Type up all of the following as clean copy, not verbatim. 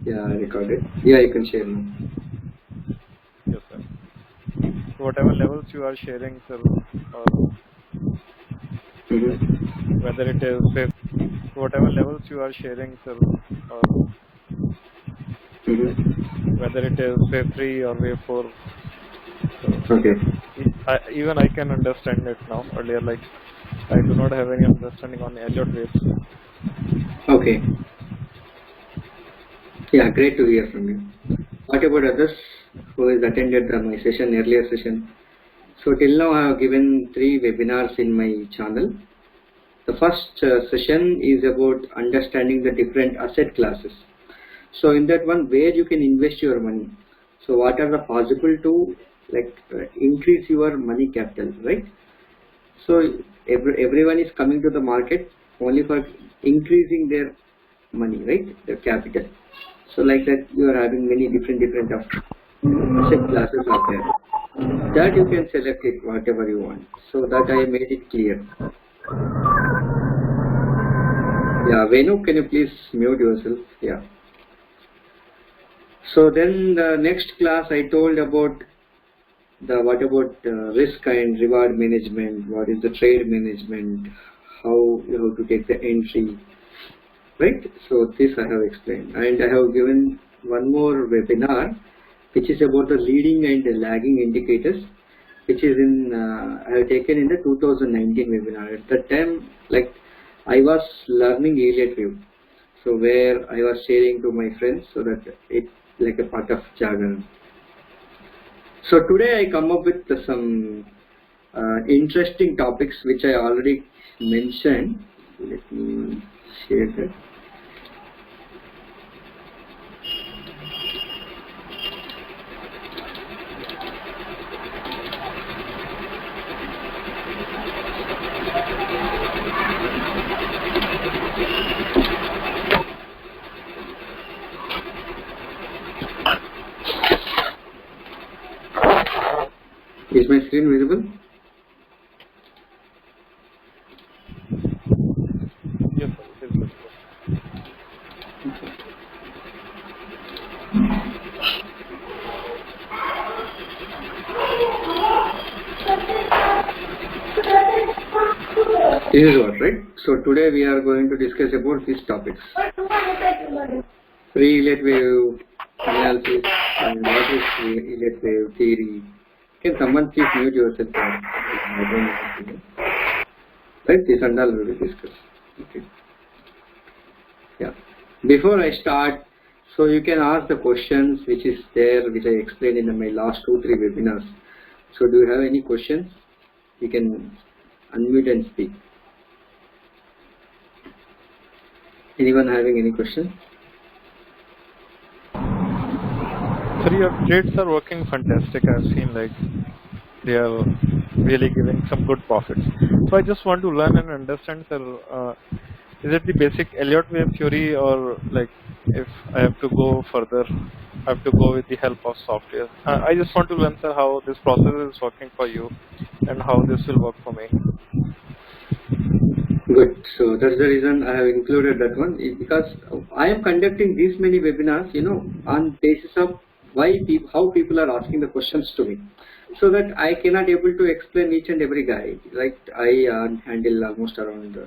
Yeah, recorded. Yeah, you can share now. Yes, sir. Whatever levels you are sharing, sir, whether it is whatever levels you are sharing, sir, whether it is wave 3 or wave 4. Okay. Even I can understand it now. Earlier, like I do not have any understanding on Elliott waves. Okay. Yeah, great to hear from you. What about others who has attended my session, earlier session? So till now I have given 3 webinars in my channel. The first session is about understanding the different asset classes. So in that one, where you can invest your money. So what are the possible to increase your money capital, right? So everyone is coming to the market only for increasing their money, right? Their capital. So like that, you are having many different of asset classes out there. That you can select it whatever you want. So that I made it clear. Yeah, Venu, can you please mute yourself? Yeah. So then the next class I told about what about risk and reward management, what is the trade management, how you have to take the entry, right? So this I have explained, and I have given one more webinar which is about the leading and the lagging indicators, which is in I have taken in the 2019 webinar. At that time, like I was learning Elliott Wave, so where I was sharing to my friends so that it's like a part of jargon. So today I come up with some interesting topics which I already mentioned. Let me share that. Is my screen visible? Yes, sir. It is visible. This is what, right? So today we are going to discuss about these topics. Pre-Elliott Wave analysis and what is Elliott Wave theory. Can someone please mute yourself? Right, this and all we will discuss. Okay. Yeah. Before I start, so you can ask the questions which is there, which I explained in my last 2-3 webinars. So do you have any questions? You can unmute and speak. Anyone having any questions? Sir, your trades are working fantastic. I've seen like they are really giving some good profits. So I just want to learn and understand, sir. Is it the basic Elliott wave theory, or like if I have to go further, I have to go with the help of software? I just want to learn, sir, how this process is working for you and how this will work for me. Good. So that's the reason I have included that one, because I am conducting these many webinars, on basis of how people are asking the questions to me, so that I cannot able to explain each and every guy. Like I handle almost around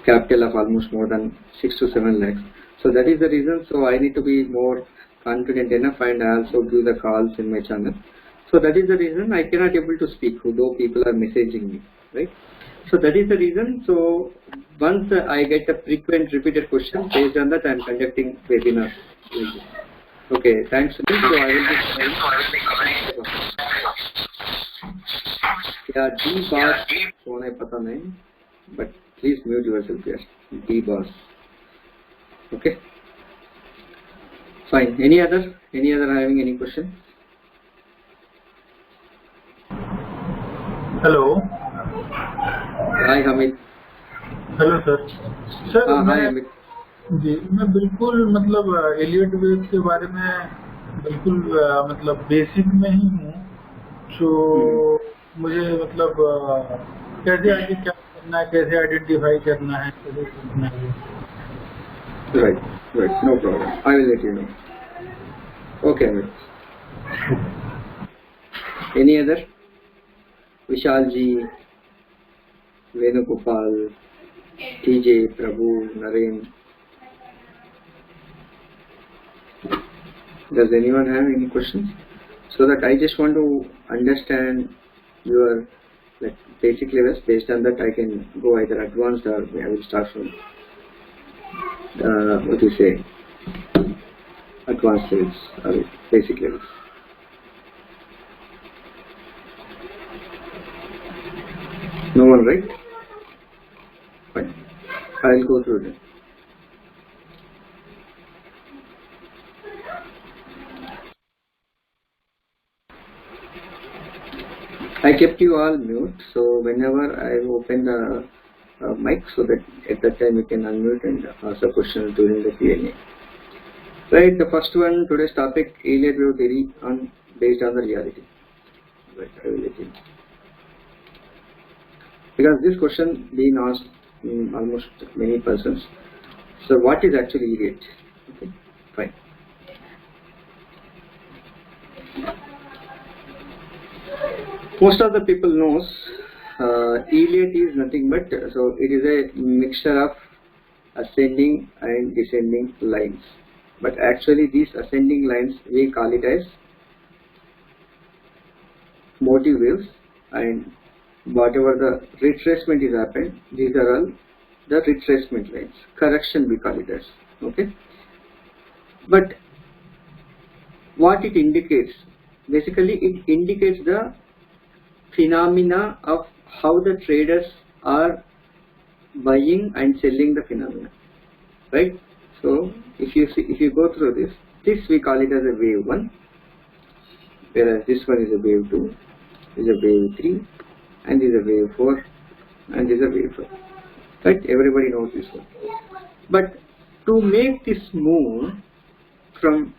capital of almost more than 6 to 7 lakhs. So that is the reason. So I need to be more confident enough, and I also do the calls in my channel. So that is the reason I cannot able to speak, though people are messaging me, right? So that is the reason. So once I get a frequent repeated question, based on that I am conducting webinars. Okay, thanks. So I will be covering. Yeah, D boss. phone hai pata nahi, but please mute yourself here. D boss. Okay. Fine. Any other having any question? Hello Hi Hamid. Hello sir हाँ, मैं hi Hamid. जी मैं बिल्कुल मतलब Elliott wave के बारे में बिल्कुल मतलब बेसिक में ही हूँ, तो मुझे मतलब कैसे आगे क्या करना है, कैसे आइडेंटिफाई करना है, कैसे करना है? Right, right, no problem. I will let you know. Okay, Amit. Any other? Vishalji, Venugopal, TJ, Prabhu, Naren. Does anyone have any questions? So that I just want to understand your basic levels. Based on that, I can go either advanced or I will start from what do you say, advanced levels or basic levels. No one, right? Fine. I'll go through them. I kept you all mute, so whenever I open the mic, so that at that time you can unmute and ask a question during the Q&A. Right, the first one, today's topic, Elliott Wave theory based on the reality. Right, I will let you know. Because this question being asked in almost many persons. So what is actually Elliott? Okay, fine. Most of the people knows Elliott is nothing but, so it is a mixture of ascending and descending lines. But actually these ascending lines, we call it as motive waves, and whatever the retracement is happened, these are all the retracement lines. Correction we call it as. Okay. But what it indicates, basically it indicates the phenomena of how the traders are buying and selling the phenomena, right? So if you go through this we call it as a wave 1, whereas this one is a wave 2, is a wave 3, and is a wave 4, and is a wave 5, right? Everybody knows this one. But to make this move from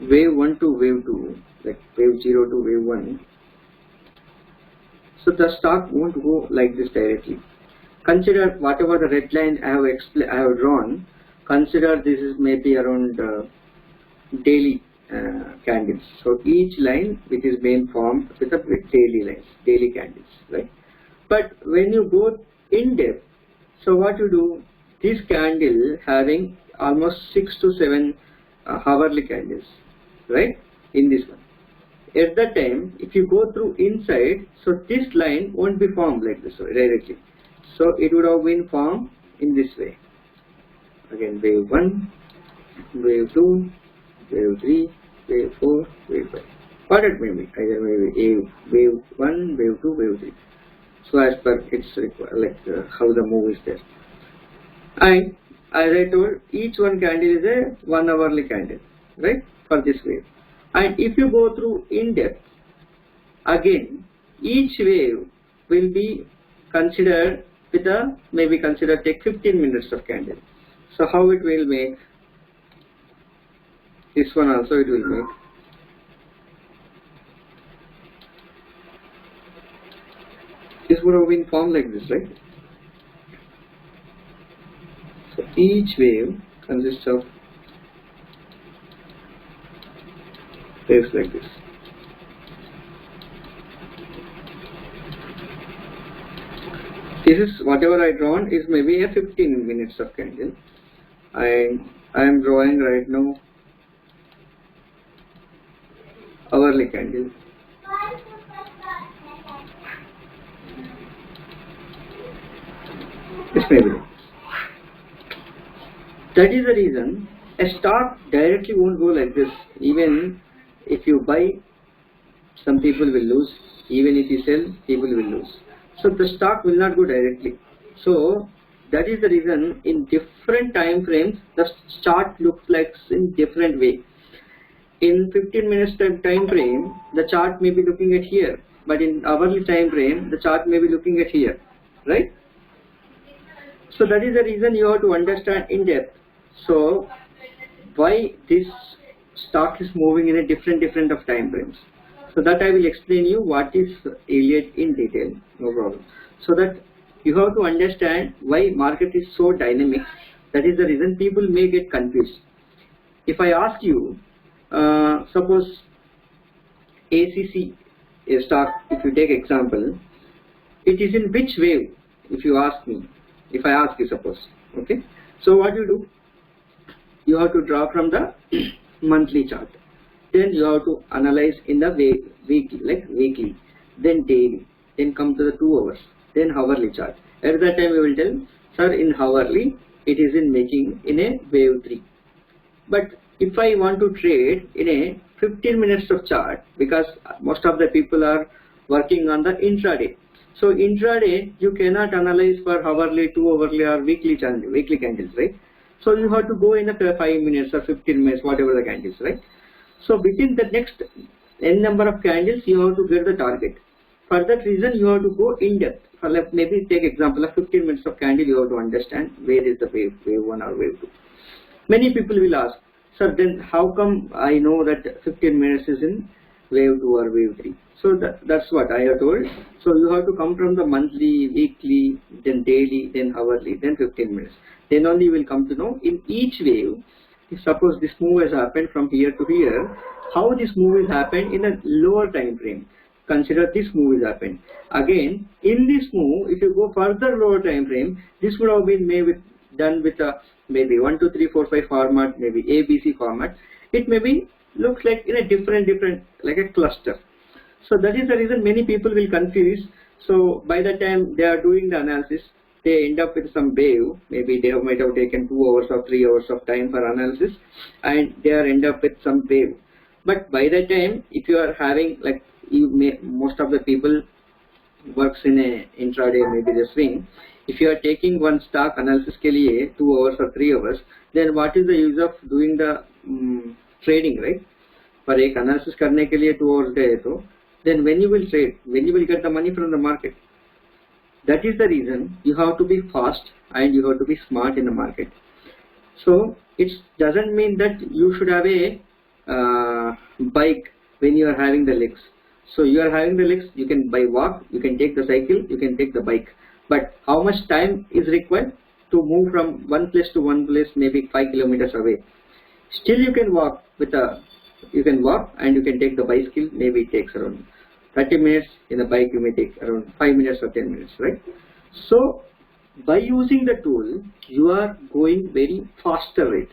wave 1 to wave 2, like wave 0 to wave 1, so the stock won't go like this directly. Consider whatever the red line I have drawn, consider this is maybe around daily candles. So each line which is being formed with a daily lines, daily candles, right? But when you go in depth, so what you do, this candle having almost 6 to 7 hourly candles, right, in this one. At that time, if you go through inside, so this line won't be formed like this directly. So it would have been formed in this way. Again, wave 1, wave 2, wave 3, wave 4, wave 5. What it may be, either maybe wave 1, wave 2, wave 3. So as per its how the move is there. And as I told, each one candle is a 1 hourly candle, right, for this wave. And if you go through in depth, again each wave will be considered with a take 15 minutes of candle. So how it will make? This one also it will make. This would have been formed like this, right? So each wave consists of waves like this. This is whatever I drawn is maybe a 15 minutes of candle, and I am drawing right now hourly candle. This may be. That is the reason a stock directly won't go like this. Even if you buy, some people will lose. Even if you sell, people will lose. So the stock will not go directly. So that is the reason in different time frames the chart looks like in different way. In 15 minutes time frame, the chart may be looking at here, but in hourly time frame, the chart may be looking at here, right? So that is the reason you have to understand in depth. So why this stock is moving in a different of time frames. So that I will explain you what is Elliott in detail, no problem. So that you have to understand why market is so dynamic. That is the reason people may get confused. If I ask you, suppose ACC, a stock, if you take example, it is in which wave? If you ask me, if I ask you, suppose, okay. So what you do? You have to draw from the monthly chart. Then you have to analyze in the weekly, like weekly, then daily, then come to the 2 hours, then hourly chart. At that time we will tell, sir, in hourly it is in making in a wave 3. But if I want to trade in a 15 minutes of chart, because most of the people are working on the intraday. So intraday you cannot analyze for hourly, 2 hourly or weekly candles, right? So you have to go in a 5 minutes or 15 minutes, whatever the candles, right? So within the next n number of candles, you have to get the target. For that reason, you have to go in depth. For maybe take example of 15 minutes of candle, you have to understand where is the wave 1 or wave 2. Many people will ask, sir, then how come I know that 15 minutes is in wave 2 or wave 3? So that's what I have told. So you have to come from the monthly, weekly, then daily, then hourly, then 15 minutes. Then only you will come to know in each wave. Suppose this move has happened from here to here, how this move has happened in a lower time frame. Consider this move has happened. Again, in this move, if you go further lower time frame, this would have been done with a maybe 1, 2, 3, 4, 5 format, maybe ABC format. It maybe looks like in a different, like a cluster. So that is the reason many people will confuse. So by the time they are doing the analysis, they end up with some wave. Maybe they might have taken 2 hours or 3 hours of time for analysis, and they are end up with some wave. But by the time, if you are having, like, most of the people works in a intraday, maybe the swing. If you are taking one stock analysis ke liye 2 hours or 3 hours, then what is the use of doing the trading, right? For एक analysis करने के लिए 2 hours गए तो, then when you will trade, when you will get the money from the market. That is the reason you have to be fast and you have to be smart in the market. So it doesn't mean that you should have a bike when you are having the legs. So you are having the legs, you can by walk, you can take the cycle, you can take the bike. But how much time is required to move from one place to one place, maybe 5 kilometers away? Still you can walk you can walk and you can take the bicycle, maybe it takes around 30 minutes. In a bike you may take around 5 minutes or 10 minutes, right? So by using the tool, you are going very faster rate.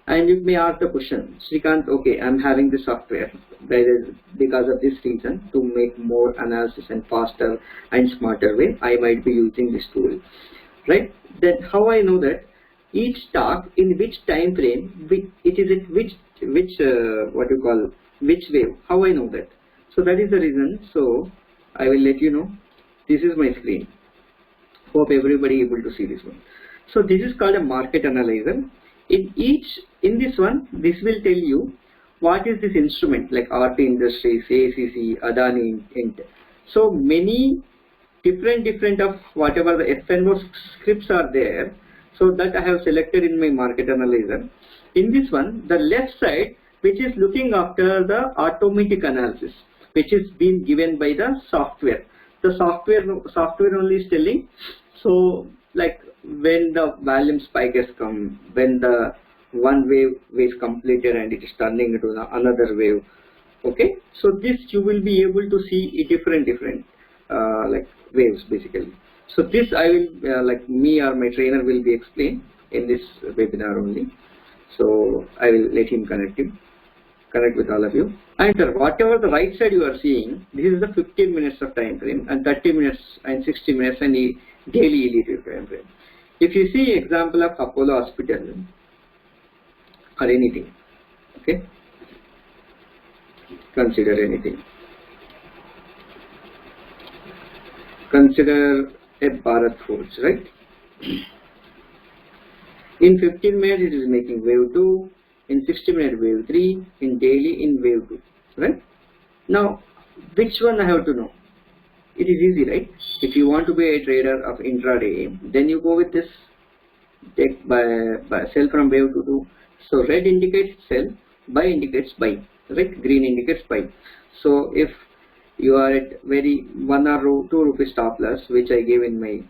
And you may ask the question, Srikanth, okay, I'm having the software because of this reason, to make more analysis and faster and smarter way, I might be using this tool, right? Then how I know that each stock in which time frame it is at which wave? How I know that? So that is the reason. So I will let you know. This is my screen. Hope everybody able to see this one. So this is called a market analyzer. In this one, this will tell you what is this instrument, like RP Industries, ACC, Adani, Int. So many different of whatever the FNO scripts are there. So that I have selected in my market analyzer. In this one, the left side, which is looking after the automatic analysis, which is being given by the software. The software only is telling. So like when the volume spike has come, when the one wave is completed and it is turning into another wave. Okay, so this you will be able to see different like waves basically. So this I will like me or my trainer will be explained in this webinar only. So I will let him connect with all of you. And whatever the right side you are seeing, this is the 15 minutes of time frame and 30 minutes and 60 minutes and daily Elliott time frame. If you see example of Apollo Hospital or anything, okay, consider anything. Consider a Bharat Forge, right? In 15 minutes it is making wave 2, in 60 minutes wave 3, in daily in wave 2, right? Now, which one I have to know? It is easy, right? If you want to be a trader of intraday, then you go with this, take by sell from wave 2. So red indicates sell, buy indicates buy, right? Green indicates buy. So if you are at very 1 or 2 rupees stop loss, which I gave in my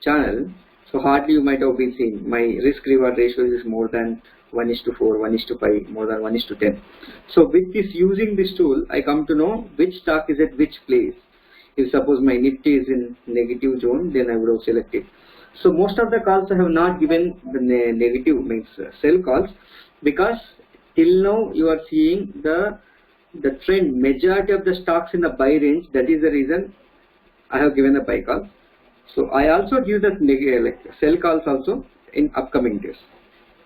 channel, so hardly you might have been seen. My risk reward ratio is more than 1:4, 1:5, more than 1:10. So with this, using this tool, I come to know which stock is at which place. If suppose my Nifty is in negative zone, then I would have selected. So most of the calls I have not given the negative, means sell calls, because till now you are seeing the trend. Majority of the stocks in the buy range. That is the reason I have given the buy call. So I also give the like sell calls also in upcoming days.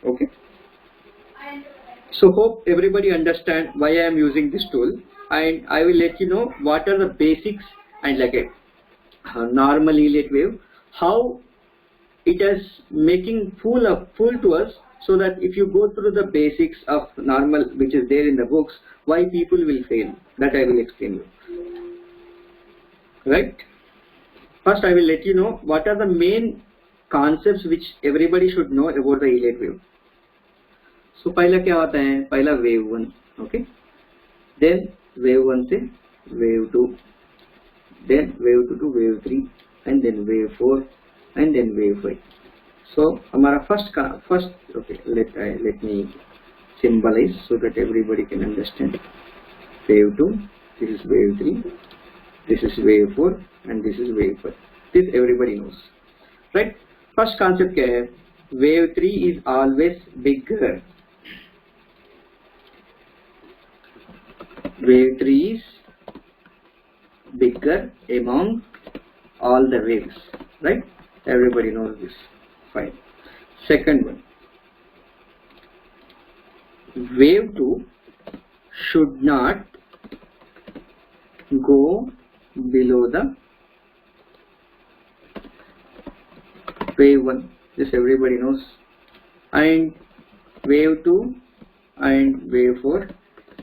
Okay. So hope everybody understand why I am using this tool, and I will let you know what are the basics and like a normal Elliott wave, how it is making fool to us, so that if you go through the basics of normal which is there in the books, why people will fail, that I will explain you. Right? First I will let you know what are the main concepts which everybody should know about the Elliott wave. So पहला क्या होता है? पहला wave 1, okay? Then wave 1 से wave 2, then wave 2 to wave 3, and then wave 4, and then wave 5. So हमारा first okay, let me symbolize so that everybody can understand. Wave 2, this is wave 3, this is wave 4, and this is wave 5. This everybody knows, right? First concept क्या है? Wave 3 is always bigger. Wave 3 is bigger among all the waves, right? Everybody knows this. Fine. Second one, wave 2 should not go below the wave 1. This everybody knows. And wave 2 and wave 4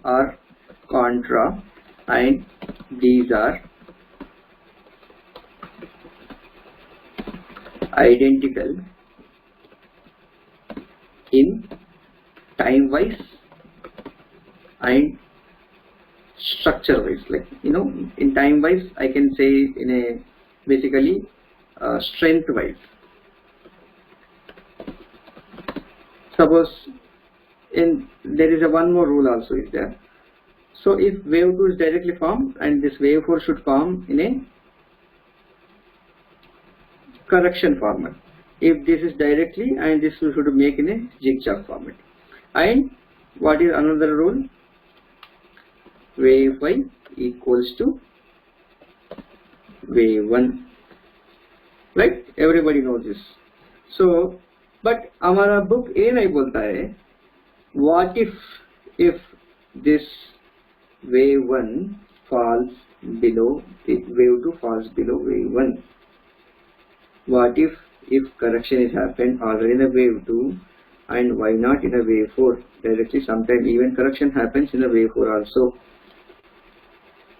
are contra, and these are identical in time wise and structure wise. Like, you know, in time wise I can say in a basically strength wise. Suppose there is a one more rule also is there. So if wave 2 is directly formed, and this wave 4 should form in a correction format. If this is directly, and this should make in a zigzag format. And what is another rule? Wave 5 equals to wave 1. Right? Everybody knows this. So, but हमारा book ये नहीं बोलता है, what if this wave 1 falls below, wave 2 falls below wave 1? What if correction is happened already in a wave 2, and why not in a wave 4 directly? Sometimes even correction happens in a wave 4 also.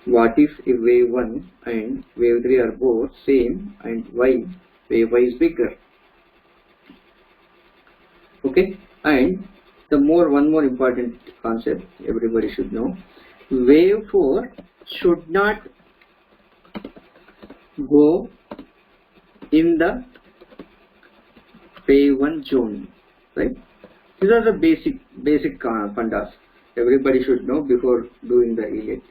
What if wave 1 and wave 3 are both same, and why wave 5 is bigger? Okay, and one more important concept everybody should know. Wave 4 should not go in the wave 1 zone, right? These are the basic fundas everybody should know before doing the Elliott.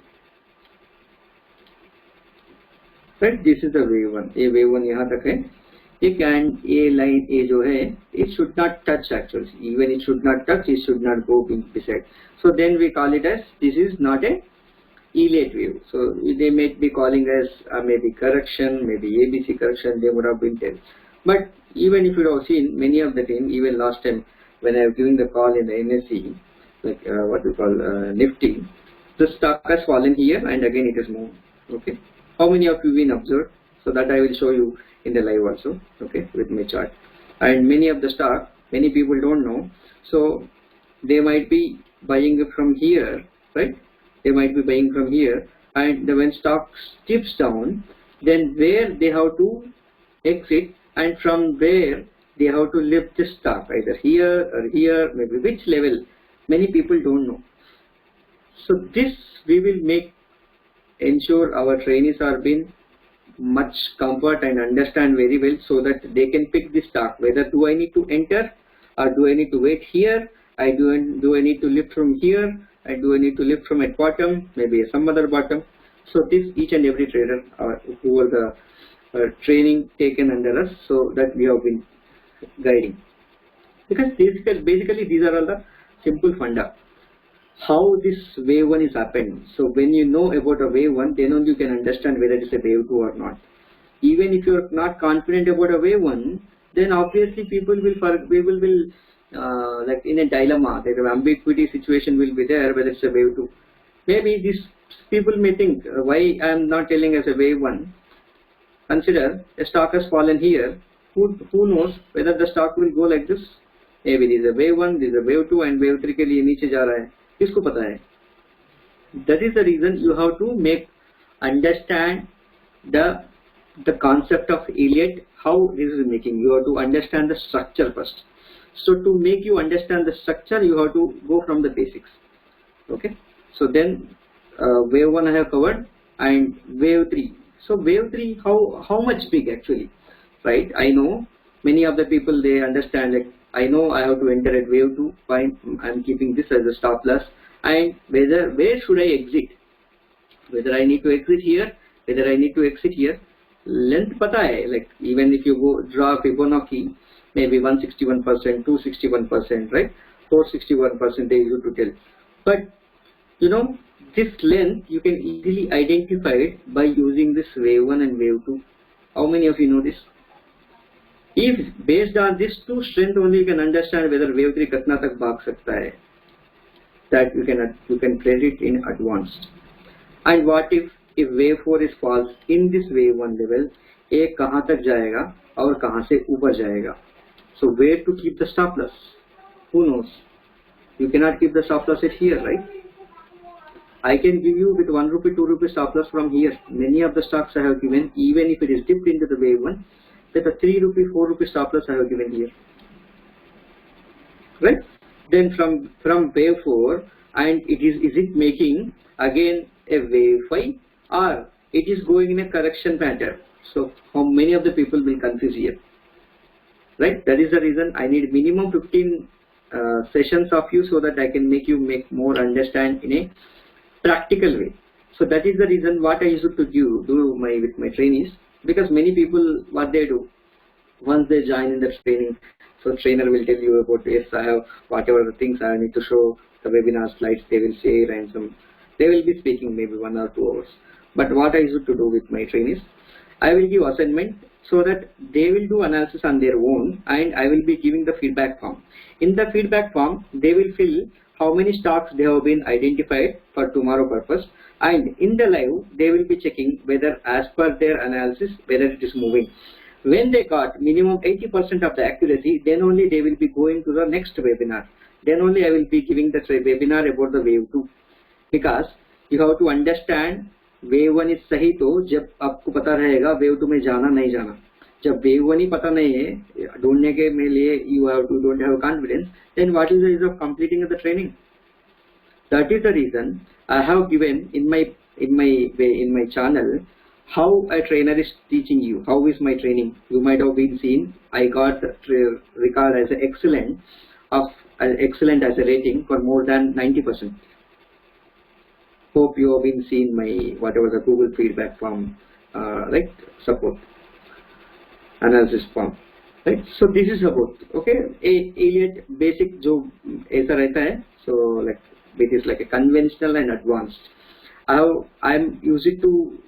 Right? This is the wave 1. ये wave 1 यहाँ तक है. एक and A line A जो है, it should not touch actually. Even it should not touch, it should not go beside. So then we call it as, this is not a Elliott wave. So they may be calling as maybe correction, maybe ABC correction, they would have been there. But even if you have seen many of the time, even last time when I was giving the call in the NSE, like what we call Nifty, the stock has fallen here and again it is moved. Okay, how many of you been observed? So that I will show you in the live also, okay, with my chart. And many of the stock, many people don't know, so they might be buying from here, right? They might be buying from here, and when stock dips down, then where they have to exit, and from where they have to lift the stock, either here or here, maybe which level, many people don't know. So this we will ensure our trainees are being much comfort and understand very well, so that they can pick the stock, whether do I need to enter or do I need to wait here, do I need to lift from here, and do I need to lift from at bottom, maybe some other bottom. So this each and every trader who are the training taken under us, so that we have been guiding, because basically these are all the simple funda. How this wave 1 is happened. So when you know about a wave 1, then only you can understand whether it is a wave 2 or not. Even if you are not confident about a wave 1, then obviously people will like in a dilemma, that ambiguity situation will be there whether it's a wave 2. Maybe these people may think, why I am not telling as a wave 1. Consider a stock has fallen here. Who knows whether the stock will go like this? Maybe this is a wave 1, this is a wave 2, and wave 3 के लिए नीचे जा रहा है. किसको पता है? That is the reason you have to understand the concept of Elliott, how this is making. You have to understand the structure first. So to make you understand the structure, you have to go from the basics. Okay. So then wave 1 I have covered, and wave 3. So wave 3, how much big actually, right? I know many of the people, they understand, like I know I have to enter at wave 2, fine, I'm keeping this as a stop loss, and where should I exit, whether I need to exit here, whether I need to exit here. Length pata hai, like even if you go draw Fibonacci, maybe 161%, 261%, right, 461% you to tell. But you know, this length you can easily identify it by using this wave 1 and wave 2. How many of you know this? If based on this two strength only, you can understand whether wave 3 कितना तक भाग सकता है. That you can predict in advance. And what if wave 4 is false in this wave 1 level, एक कहाँ तक जाएगा और कहाँ से ऊपर जाएगा. So where to keep the stop loss? Who knows? You cannot keep the stop loss at here, right? I can give you with 1 rupee, 2 rupee stop loss from here. Many of the stocks I have given, even if it is dipped into the wave 1, that a 3 rupee, 4 rupee stop loss I have given here, right? Then from wave 4, and is it making again a wave 5, or it is going in a correction pattern? So how many of the people will confuse here, right? That is the reason I need minimum 15 sessions of you, so that I can make more understand in a practical way. So that is the reason what I used to do with my trainees, because many people, what they do, once they join in the training, so trainer will tell you about, yes, I have whatever the things I need to show, the webinar slides they will share, and they will be speaking maybe 1 or 2 hours. But what I used to do with my trainees, I will give assignment so that they will do analysis on their own, and I will be giving the feedback form. In the feedback form, they will fill how many stocks they have been identified for tomorrow purpose, and in the live they will be checking whether as per their analysis whether it is moving. When they got minimum 80% of the accuracy, then only they will be going to the next webinar. Then only I will be giving the webinar about the wave 2, because you have to understand wave 1 is सही तो जब आपको पता रहेगा wave 2 में जाना नहीं जाना. जब wave 1 ही पता नहीं है ढूंढने के लिए you don't have confidence, then what is the use of completing the training? That is the reason I have given in my channel how a trainer is teaching you. How is my training? You might have been seen. I got recorded as excellent as a rating for more than 90%. Hope you have been seen my whatever the Google feedback form, right? Support analysis form, right? So this is about, okay, Elliott basic जो ऐसा रहता है. So like it is like a conventional and advanced. I'm used to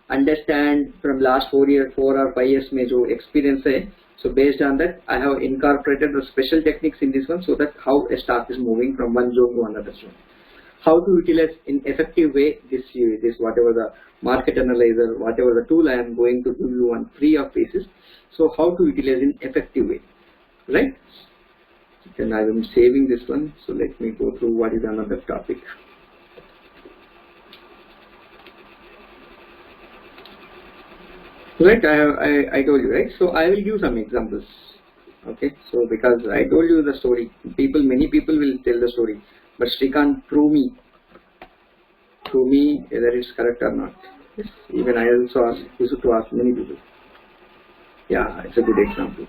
understand from last 4 or 5 years में जो experience है. So based on that, I have incorporated the special techniques in this one, so that how a stock is moving from one zone to another zone. How to utilize in effective way this whatever the market analyzer, whatever the tool I am going to give you on free of basis. So how to utilize in effective way, right? Then I am saving this one. So let me go through what is another topic. Right, I told you, right? So I will give some examples. Okay, so because I told you the story, many people will tell the story, but Srikanth, prove me whether it's correct or not. Yes, even I also used to ask many people. Yeah, it's a good example.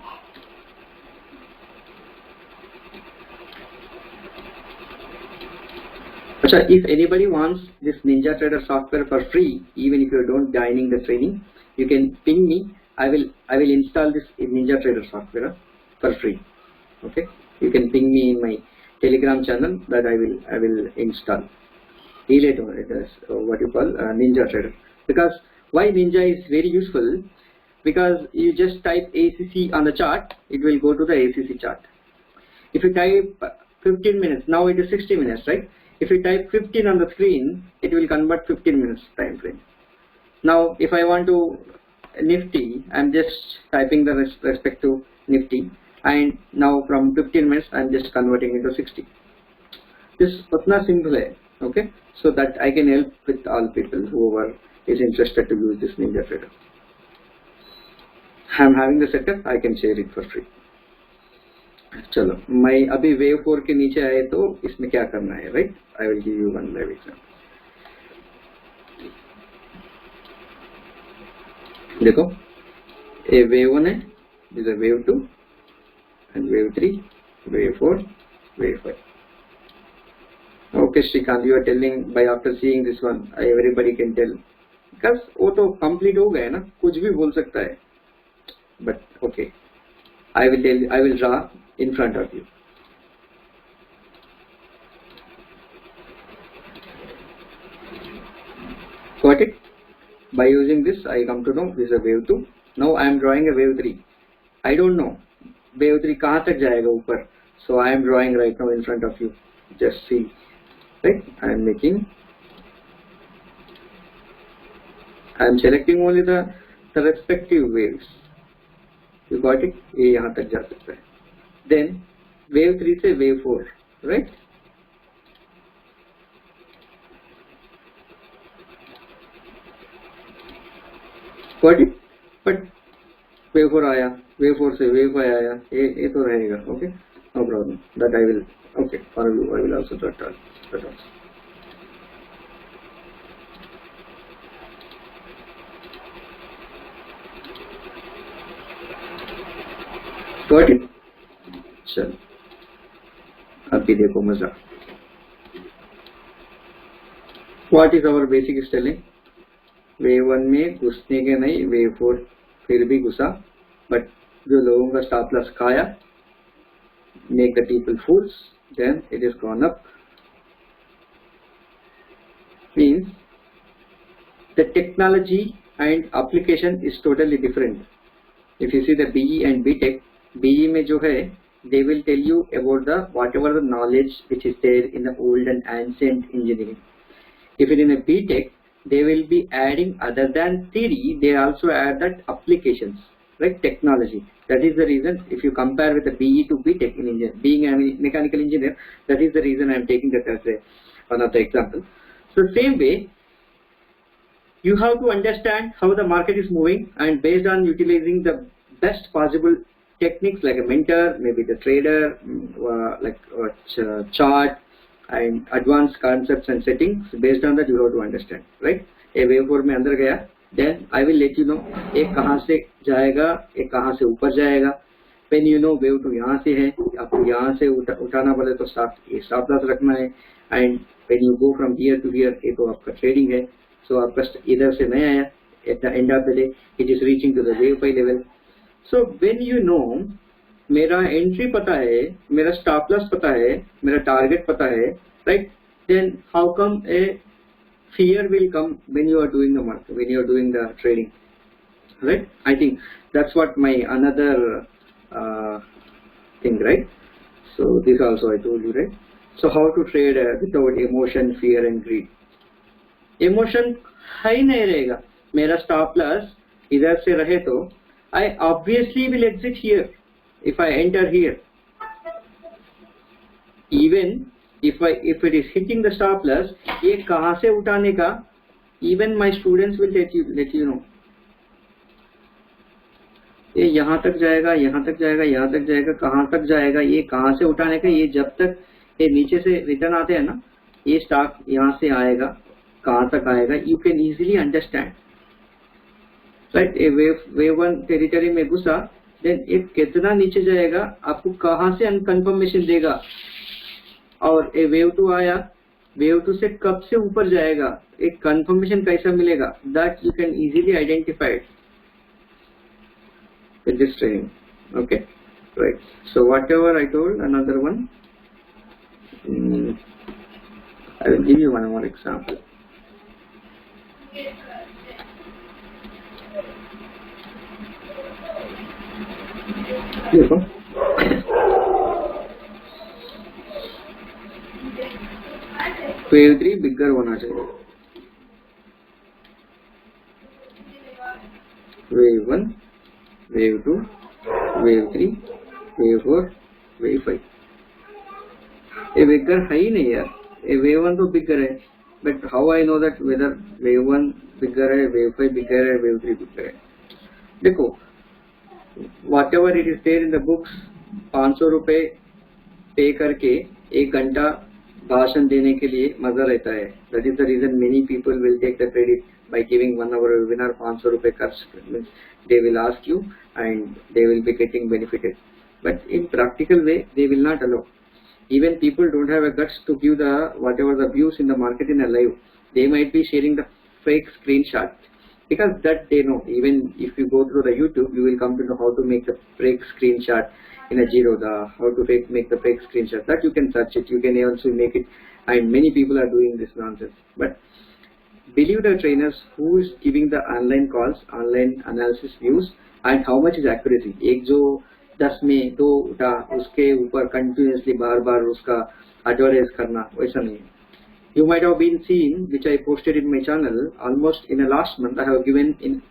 So if anybody wants this Ninja Trader software for free, even if you don't joining the training, you can ping me. I will install this Ninja Trader software for free. Okay, you can ping me in my Telegram channel that I will install. Elliott, what you call Ninja Trader. Because why Ninja is very useful? Because you just type ACC on the chart, it will go to the ACC chart. If you type 15 minutes, now it is 60 minutes, right? If you type 15 on the screen, it will convert 15 minutes time frame. Now, if I want to Nifty, I'm just typing the respective Nifty, and now from 15 minutes, I'm just converting into 60. This is simple, okay? So that I can help with all people whoever is interested to use this Ninja Trader. I'm having the setup, I can share it for free. चलो मैं अभी wave 4 के नीचे आए तो इसमें क्या करना है, right? I will give you one live example. देखो ये वेव 1 है, this is wave 2 and wave 3, wave 4, wave 5. Okay Shrikant, you are telling by after seeing this one everybody can tell, because वो तो कंप्लीट हो गया है ना, कुछ भी बोल सकता है. But okay, I will draw in front of you. Got it? By using this, I come to know this is a wave 2. Now I am drawing a wave 3. I don't know wave 3 कहाँ तक जाएगा ऊपर. So I am drawing right now in front of you. Just see, right? I am selecting only the respective waves. You got it? ये यहाँ तक जा सकता है. Then wave 3 से wave 4, right? Got it? But wave 4 आया, wave 4 से wave 5 आया, ये तो रहेगा. Okay, no problem. That I will. Okay, for you I will also draw that also. Got it? चल अभी देखो मजा. What is our basic styling? Wave 1 में घुसने के नहीं, वेव 4 फिर भी घुसा, बट जो लोगों का स्टॉप लॉस खाया, make the people fools, then it is gone up. Means the technology and application is totally different. If you see the BE and BTech, BE में जो है, they will tell you about the whatever the knowledge which is there in the old and ancient engineering. If it in a BTech, they will be adding other than theory, they also add that applications, right? Technology. That is the reason if you compare with the BE to BTech in engineering, being a mechanical engineer, that is the reason I am taking that as one of the example. So same way, you have to understand how the market is moving, and based on utilizing the best possible techniques like a mentor, maybe the trader, chart and advanced concepts and settings. Based on that you have to understand, right? A wave 4 में अंदर गया, then I will let you know एक कहाँ से जाएगा, एक कहाँ से ऊपर जाएगा. When you know wave 2 यहाँ से है, आपको यहाँ से उठाना पड़े तो stop loss रखना है. And when you go from here to here, ये तो आपका trading है. So आपका इधर से नहीं आया, at the end of the day it is reaching to the wave 5 level. So when you know मेरा एंट्री पता है, मेरा स्टॉप लॉस पता है, मेरा टारगेट पता है, right? Then how come a fear will come when you are doing the market, when you are doing the trading, right? I think that's what my another thing, right? So this also I told you, right? So how to trade without emotion, fear and greed. Emotion है ही नहीं रहेगा. मेरा stop loss इधर से रहे तो I obviously will exit here if I enter here. Even if it is hitting the stop loss, ये कहाँ से उठाने का, even my students will let you know. ये यहाँ तक जाएगा, यहाँ तक जाएगा, यहाँ तक जाएगा, कहाँ तक जाएगा, ये कहाँ से उठाने का. ये जब तक ये नीचे से रिटर्न आते हैं ना, ये स्टॉक यहाँ से आएगा, कहाँ तक आएगा, you can easily understand, right? A wave 1 territory में घुसा, then ये कितना नीचे जाएगा, आपको कहाँ से अनकन्फर्मेशन देगा, और ए वेव 2 आया, वेव 2 से कब से ऊपर जाएगा, एक कंफर्मेशन कैसा मिलेगा, that you can easily identify it with this training. Okay, right? So whatever I told, another one, I will give you one more example. देखो, वेव 3 बिगर होना चाहिए, wave 1, wave 2, wave 3, wave 4, wave 5. ये बिगर है ही नहीं यार, ये वेव 1 तो बिगर है, but how I know that whether wave 1 बिगर है, वेव 5 बिगर है, वेव 3 बिगर है. देखो, whatever it is there in the books, 500 रुपए पे करके 1 घंटा भाषण देने के लिए मजा रहता है. That is the reason many people will take the credit by giving 1 hour webinar, 500 रुपए खर्च, means they will ask you and they will be getting benefited. But in practical way, they will not allow. Even people don't have a guts to give the whatever the views in the market in a live. They might be sharing the fake screenshot, because that they know. Even if you go through the YouTube, you will come to know how to make the fake screenshot in a zero, how to make the fake screenshot. That you can search it, you can also make it, and many people are doing this nonsense. But believe the trainers who is giving the online calls, online analysis views, and how much is accuracy. एक जो 10 में 2 उठा, उसके ऊपर continuously बार बार उसका advertise करना, वैसा नहीं है. You might have been seen, which I posted in my channel, almost in the last month I have given in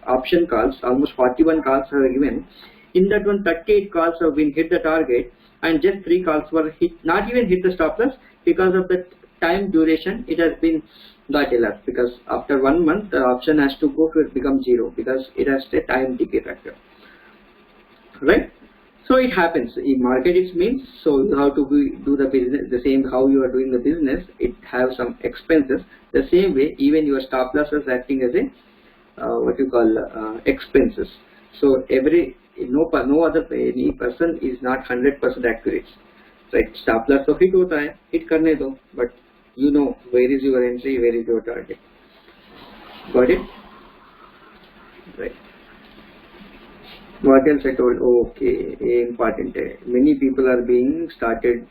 option calls, almost 41 calls I have given. In that one, 38 calls have been hit the target, and just 3 calls were hit, not even hit the stop loss, because of the time duration it has been got elapsed, because after 1 month the option has to go to become 0, because it has a time decay factor, right? So it happens in market, it means, so you have to do the business the same how you are doing the business, it have some expenses. The same way even your stop loss is acting as a what you call expenses. So no other any person is not 100% accurate, right? Stop loss तो hit होता है, hit करने दो, but you know where is your entry, where is your target. Got it? Right. What else I told? Okay, important है. Many people are being started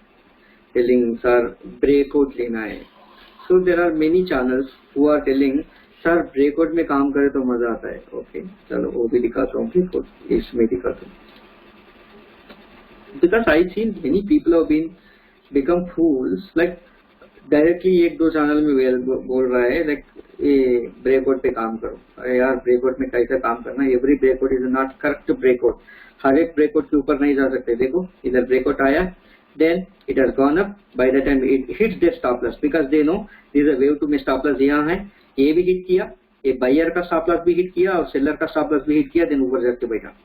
telling sir breakout लेना है. So there are many channels who are telling sir breakout में काम करे तो मजा आता है. Okay, चलो वो भी दिखाता हूँ, breakout इसमें दिखाता हूँ. Because I've seen many people have been become fools, like directly 1-2 channel में बोल रहा है लाइक ये ब्रेकआउट पे काम करो. अरे यार ब्रेकआउट में कैसे काम करना, every breakout is not correct breakout. हर एक ब्रेकआउट के ऊपर नहीं जा सकते. देखो इधर ब्रेकआउट आया, then it has gone up, by the time it hits the stop loss, because they know this is a wave 2 में स्टॉप लॉस यहाँ है, ये भी हिट किया, ये बायर का स्टॉप लॉस भी हिट किया और सेलर का स्टॉप लॉस भी हिट किया, देन ऊपर जाके बैठा.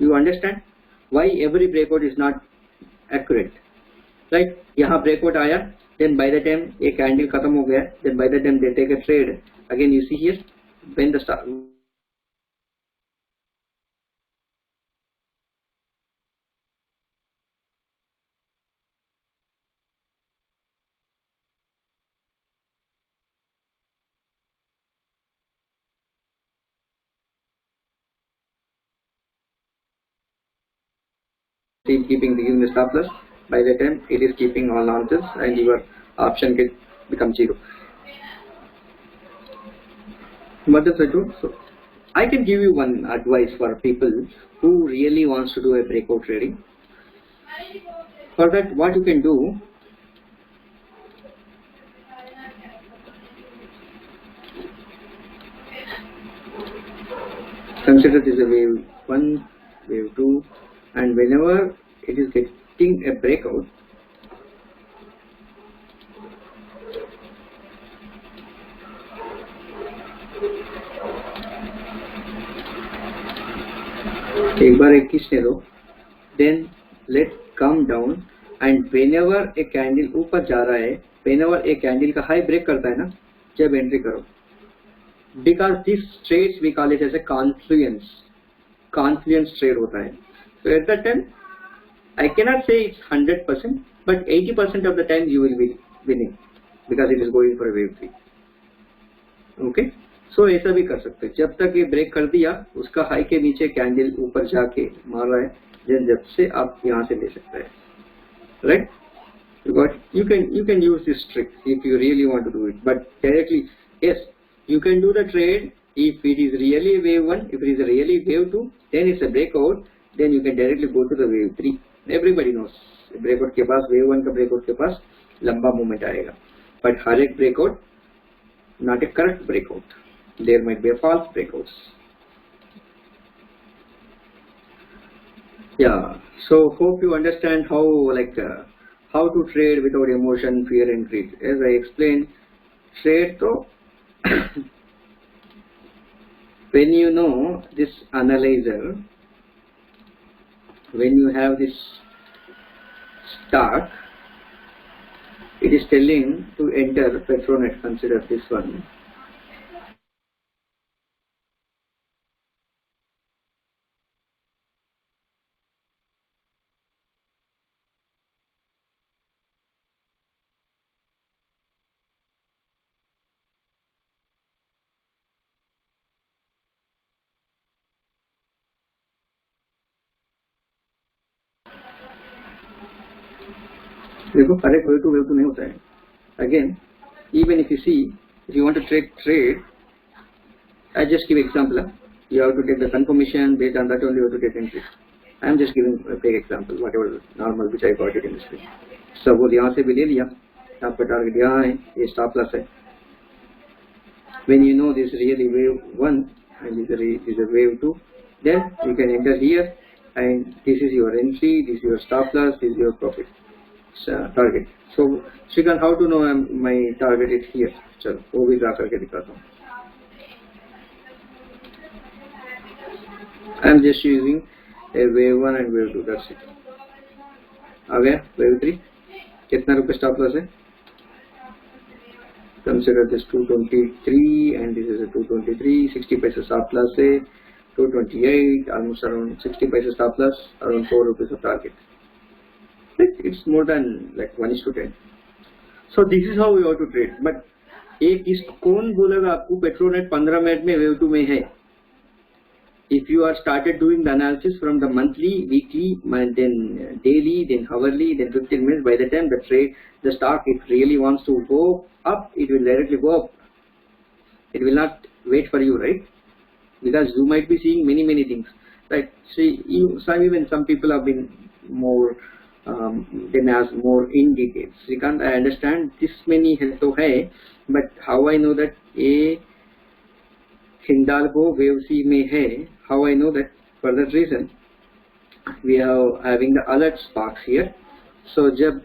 You understand why every breakout is not accurate, right? यहाँ ब्रेकआउट आया, then by the time ये कैंडल खत्म हो गया, then by the time they take a trade again, you see here when the start keeping the stop loss, by the time it is keeping all nonsense and your option can become 0. What does I do? So I can give you one advice for people who really wants to do a breakout trading. For that, what you can do, consider this a wave 1, wave 2, and whenever it is getting a breakout, एक बार 21 दे दो, then let come down and whenever a candle ऊपर जा रहा है, whenever a candle का high break करता है ना, जब एंट्री करो, because this trades we call it as a confluence trade होता है. So at that time I cannot say it's 100%, but 80% of the time you will be winning because it is going for a wave 3. Okay, so ऐसा भी कर सकते हैं. जब तक ये ब्रेक कर दिया, उसका हाई के नीचे कैंडल ऊपर जाके मार रहा है, जब से आप यहाँ से ले सकते हैं, right? But you can use this trick if you really want to do it. But directly, yes, you can do the trade if it is really wave 1, if it is really wave 2, then it's a breakout. Then you can directly go to the wave 3. Everybody knows breakout के पास, wave 1 का breakout के पास लंबा movement आएगा. But हर एक breakout not a correct breakout. There might be a false breakouts. Yeah. So hope you understand how how to trade without emotion, fear and greed. As I explained, trade तो when you know this analyzer, when you have this stock, it is telling to enter Petronet. Consider this one. देखो हर एक wave to नहीं होता है. Again, even if you see, if you want to trade, I just give example. You have to take the confirmation, based on that only you have to take entry. I am just giving a big example, whatever normal which I got it in this way. Suppose यहाँ से भी ले लिया, आपका target यहाँ है, ये stop loss है. When you know this really wave 1 and this is a wave 2, then you can enter here, and this is your entry, this is your stop loss, this is your profit. Target. So Shrikant, how to know my target is here? चलो वो भी draw करके दिखाता हूँ. I am just using a wave 1 and wave 2. That's it. आ गया wave 3. कितना रुपए stop loss है? Consider this 223 and this is a 223. 60 पैसे स्टॉप लॉस है. 228, almost around 60 पैसे stop loss, around 4 rupees of target. It's more than like 1:10. So this is how we have to trade. But एक इस कौन बोलेगा आपको Petronet 15 minute में wave 2 में है? If you are started doing the analysis from the monthly, weekly, then daily, then hourly, then 15 minutes, by the time the trade, the stock, it really wants to go up, it will directly go up. It will not wait for you, right? Because you might be seeing many things. Right? See, even some people have been more then as more in details. Shrikant, I understand this many तो है, but how I know that A Hindalco wave C में है? How I know that? For that reason, we are having the alert sparks here. So जब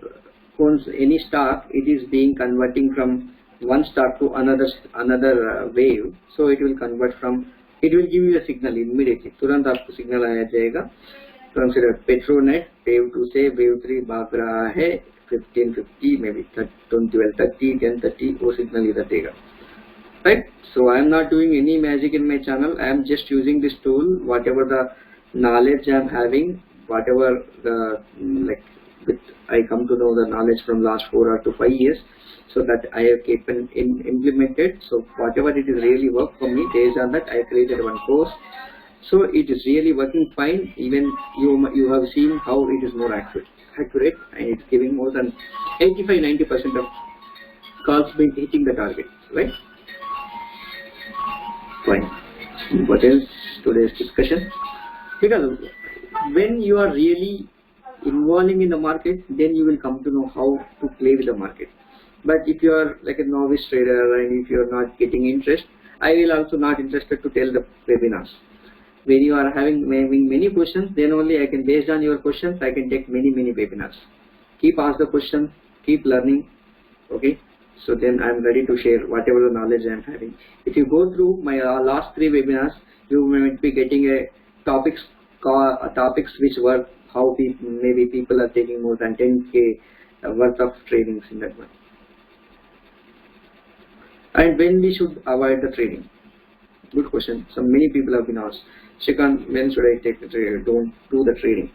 any stock, it is being converting from one stock to another wave. So it will convert from, it will give you a signal immediately. तुरंत आपको signal आया जाएगा. Consider Petronet wave 2 से wave 3 भाग रहा है 1550 maybe 1230 1030 वो signal इधर देगा. Right? So I am not doing any magic in my channel. I am just using this tool. Whatever the knowledge I am having, whatever the I come to know the knowledge from last 4 to 5 years, so that I have kept implemented. So whatever it is really work for me, based on that I created one course. So it is really working fine. Even you have seen how it is more accurate, and it's giving more than 85-90% of calls being hitting the target. Right? Fine. What else today's discussion? Because when you are really involving in the market, then you will come to know how to play with the market. But if you are like a novice trader and if you are not getting interest, I will also not interested to tell the webinars. When you are having many questions, then only I can, based on your questions, I can take many webinars. Keep ask the question, keep learning. Okay. So then I am ready to share whatever the knowledge I am having. If you go through my last 3 webinars, you might be getting a topics which were how maybe people are taking more than 10k worth of tradings in that one. And when we should avoid the trading? Good question. So many people have been asked, Shrikant, when should I take the trade? Don't do the trading.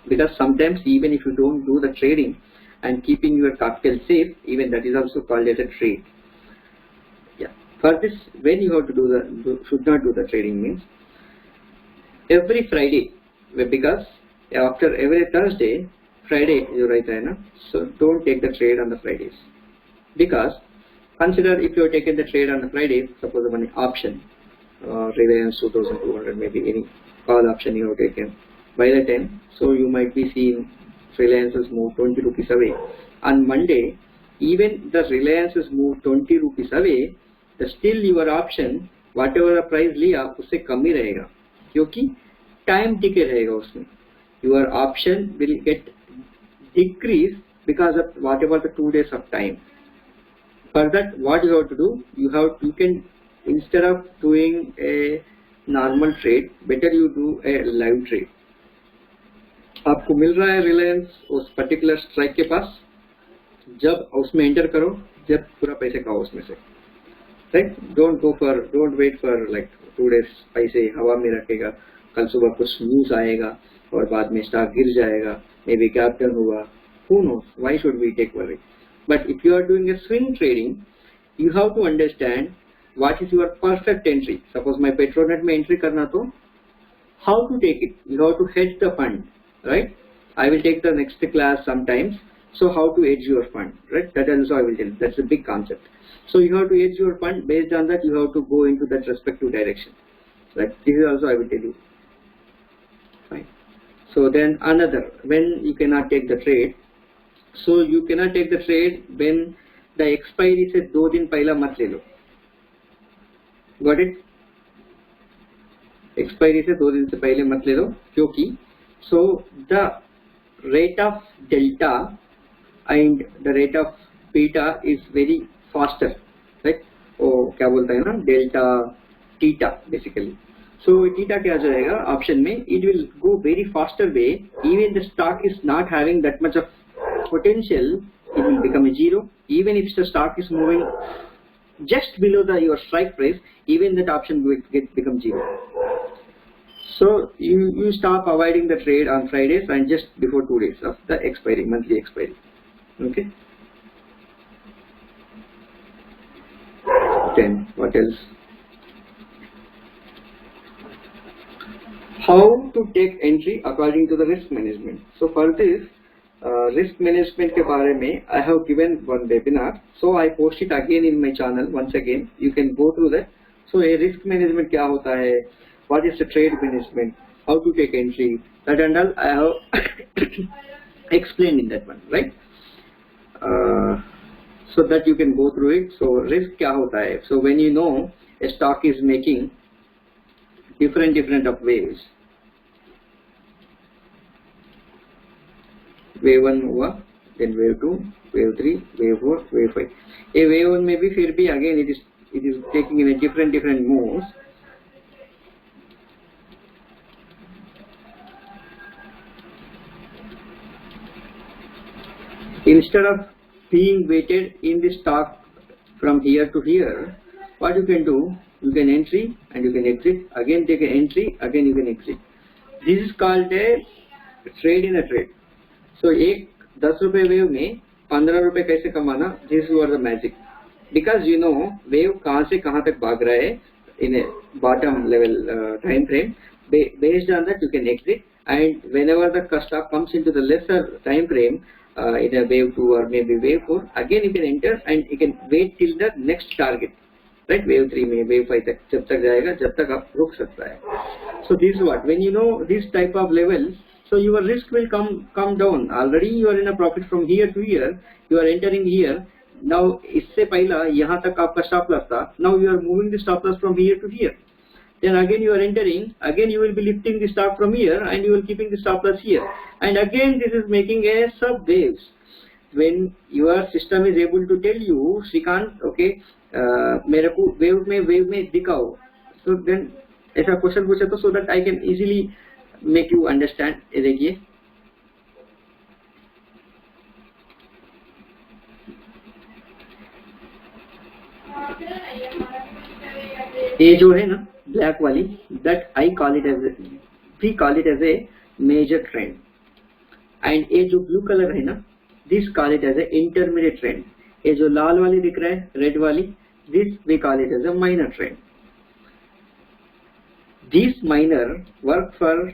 Because sometimes even if you don't do the trading and keeping your capital safe, even that is also called as a trade. Yeah. For this, when you have to should not do the trading means every Friday, because after every Thursday, Friday you write na, so don't take the trade on the Fridays. Because consider if you have taken the trade on the Friday, suppose an option, Reliance 2200, maybe any call option you have taken. By the time, so you might be seeing Reliance's move 20 rupees away. On Monday, even the Reliance's move 20 rupees away, the still your option, whatever the price लिया उससे कम ही रहेगा, क्योंकि time decay रहेगा उसमें. Your option will get decrease because of whatever the 2 days of time. For that, what you have to do, you can, instead of doing a normal trade, better you do a live trade. आपको मिल रहा है रिलायंस उस particular strike के पास, जब उसमें enter करो, जब पूरा पैसे खाओ उसमें से, right. Don't wait for like 2 days पैसे हवा में रखेगा, कल सुबह कुछ न्यूज आएगा और बाद में स्टॉक गिर जाएगा, मे बी गैप डाउन हुआ, who knows, why should we take worry? But if you are doing a swing trading, you have to understand what is your perfect entry. Suppose my Petronet में entry करना, तो how to take it? You have to hedge the fund, right? I will take the next class sometimes. So how to hedge your fund, right? That also I will tell you. That's a big concept. So you have to hedge your fund. Based on that, you have to go into that respective direction, right? This is also I will tell you. Fine. So then another, when you cannot take the trade. So you cannot take the trade when the expiry से 2 दिन पहला मत ले लो. Got it? Expiry से 2 दिन से पहले मत ले लो, क्योंकि so the rate of delta and the rate of beta is very faster, right? वो क्या बोलता है ना, delta theta basically. So theta क्या जाएगा option में, it will go very faster way. Even the stock is not having that much of potential, it will become a zero. Even if the stock is moving just below your strike price, even that option will become zero. So you stop avoiding the trade on Fridays and just before 2 days of the expiry, monthly expiry. Okay. Then what else? How to take entry according to the risk management. So for this risk management के बारे में I have given one webinar, so I post it again in my channel. Once again you can go through that. So a risk management क्या होता है, what is the trade management, how to take entry, that and all I have explained in that one, right? So that you can go through it. So risk क्या होता है, so when you know a stock is making different of waves, wave 1 हुआ, then wave 2, wave 3, wave 4, wave 5. A wave 1 में भी फिर भी again it is taking in a different moves. Instead of being weighted in the stock from here to here, what you can do, you can entry and you can exit, again take an entry, again you can exit. This is called a trade in a trade. So एक 10 रुपए wave में 15 रुपए कैसे कमाना, this is what the magic. Because you know wave कहाँ से कहाँ तक भाग रहा है in a bottom level time frame. Based on that you can exit, and whenever the stock comes into the lesser time frame in a wave 2 or maybe wave 4, again you can enter and you can wait till the next target, right? Wave 3 में wave 5 तक जब तक जाएगा, जब तक आप रुक सकता है. So this is what, when you know this type of levels, so your risk will come down. Already you are in a profit from here to here, you are entering here. Now इससे पहला यहाँ तक आपका stop loss था, now you are moving the stop loss from here to here. Then again you are entering, again you will be lifting the stop from here and you will keeping the stop loss here. And again this is making a sub waves. When your system is able to tell you, Shrikant, okay, मेरे को wave में दिखाओ. So then ऐसा question पूछे तो so that I can easily make you understand. ये देखिए ये जो है ना ब्लैक वाली, that I call it as we call it as a major trend, and ये जो blue color है ना, this call it as a intermediate trend. ये जो लाल वाली दिख रहा है red वाली, this we call it as a minor trend. This minor work for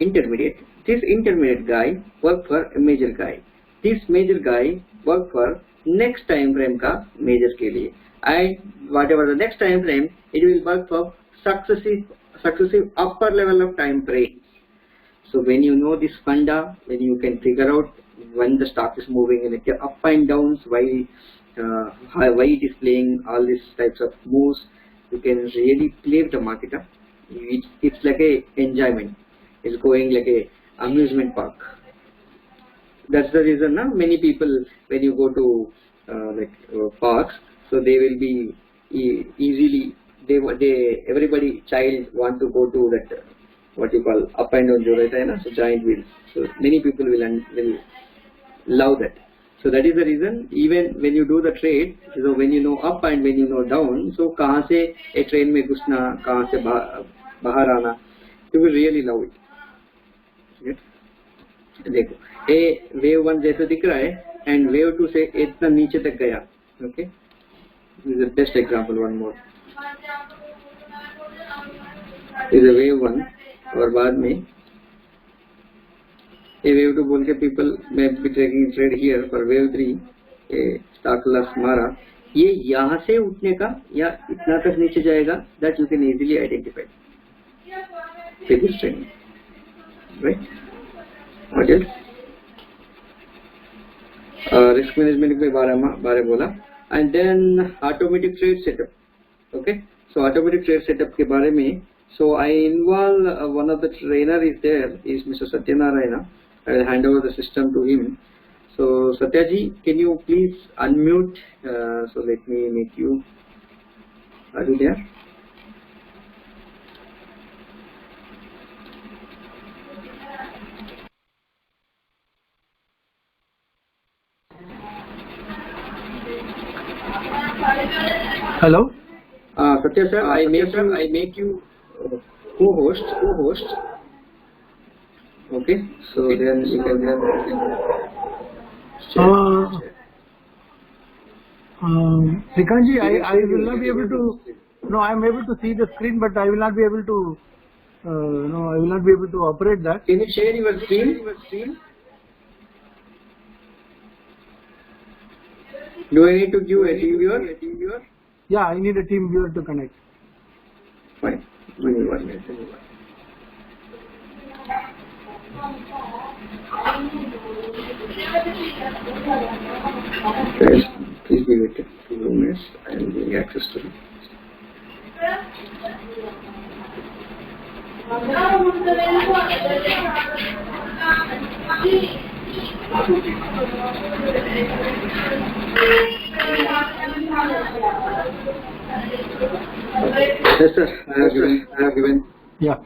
intermediate, this intermediate guy work for a major guy, this major guy work for next time frame का major के लिए, and whatever the next time frame, it will work for successive upper level of time frames. So when you know this funda, when you can figure out when the stock is moving in it up and downs, why it is playing all these types of moves, you can really play the market up. It's like a enjoyment. It's going like a amusement park. That's the reason now many people, when you go to parks, so they will be easily, everybody child want to go to that what you call up and down jo rehta hai na, so giant wheels. So many people will love that. So that is the reason, even when you do the trade, so when you know up and when you know down, so kahan se a train mein घुसना, kahan se bahar आना, you will really love it. देखो ये wave 1 जैसे दिख रहा है and wave 2 से इतना नीचे तक गया. Okay, this is the best example. One more is a wave 1 और बाद में ये wave 2 बोल के people may be taking trade here for wave 3 stock loss मारा, ये यहाँ से उठने का या इतना तक नीचे जाएगा, that you can easily identify with this trend, right? What else? Risk management के बारे बोला, and then automatic trade setup. Okay, so automatic trade setup के बारे में, so I involve one of the trainer is there, is Mr. Satyanarayana. I will hand over the system to him. So Satyaji, can you please unmute? So let me make you. Are you there? Hello. Satya sir, I make you co-host. Okay, so then you can Srikanji, I will not be able to. No, I am able to see the screen, but I will not be able to. No, I will not be able to operate that. Can you share your screen? Do I need to give a team viewer? Yeah, I need a team viewer to connect. Fine. Give me 1 minute. Yes, please give it a few minutes. I am giving access to it. Yes, sir. I have given. Yeah.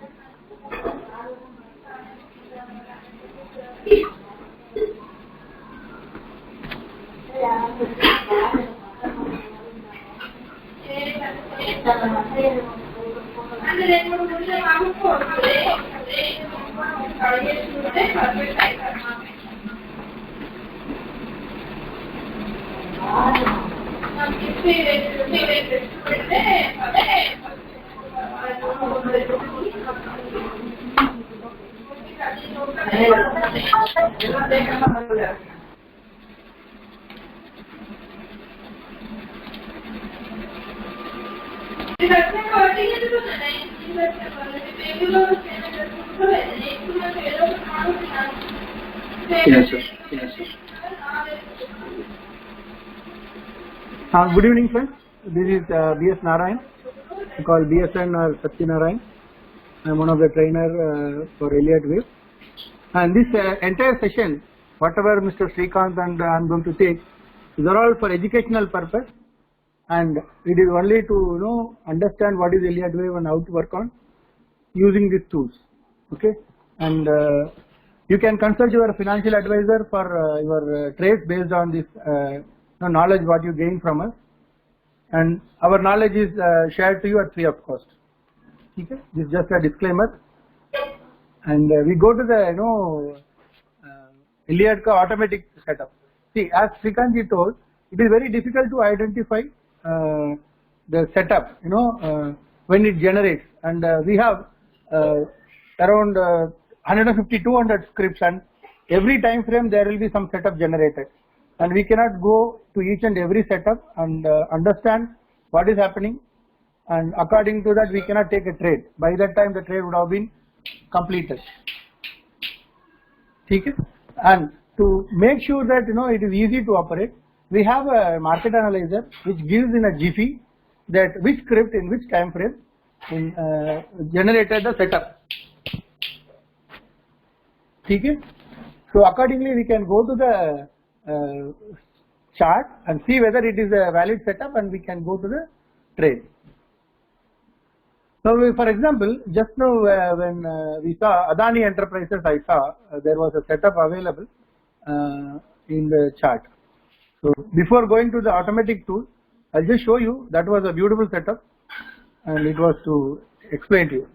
Yes, sir. Good evening, friends. This is B.S. Narayan. I call BSN or Satyanarayan. I am one of the trainer for Elliott Wave. And this entire session, whatever Mr. Srikanth and I am going to take, these are all for educational purpose. And it is only to understand what is Elliott Wave and how to work on using these tools. Okay. and you can consult your financial advisor for your trades based on this knowledge what you gain from us, and our knowledge is shared to you at free of cost. Okay? This is just a disclaimer, and we go to the Elliott automatic setup. See, as Srikanth told, it is very difficult to identify the setup, when it generates, and we have around 150-200 scripts, and every time frame there will be some setup generated, and we cannot go to each and every setup and understand what is happening, and according to that we cannot take a trade. By that time the trade would have been completed. Okay? And to make sure that it is easy to operate, we have a market analyzer which gives in a jiffy that which script in which time frame generated the setup. Okay? So accordingly we can go to the chart and see whether it is a valid setup, and we can go to the trade. So for example, just now when we saw Adani Enterprises, I saw there was a setup available in the chart. So before going to the automatic tool, I'll just show you that was a beautiful setup, and it was to explain to you.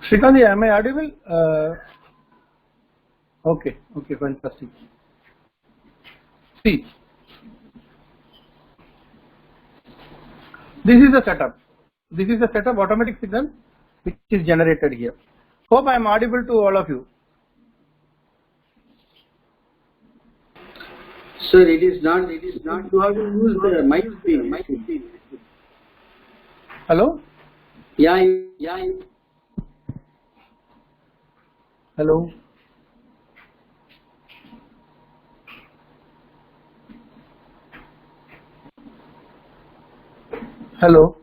Srikanth, am I audible? Okay, fantastic. See, this is the setup. This is the setup automatic signal which is generated here. Hope I am audible to all of you. Sir, it is not. You have to use the mic speed. Hello? Yeah. Hello? Hello?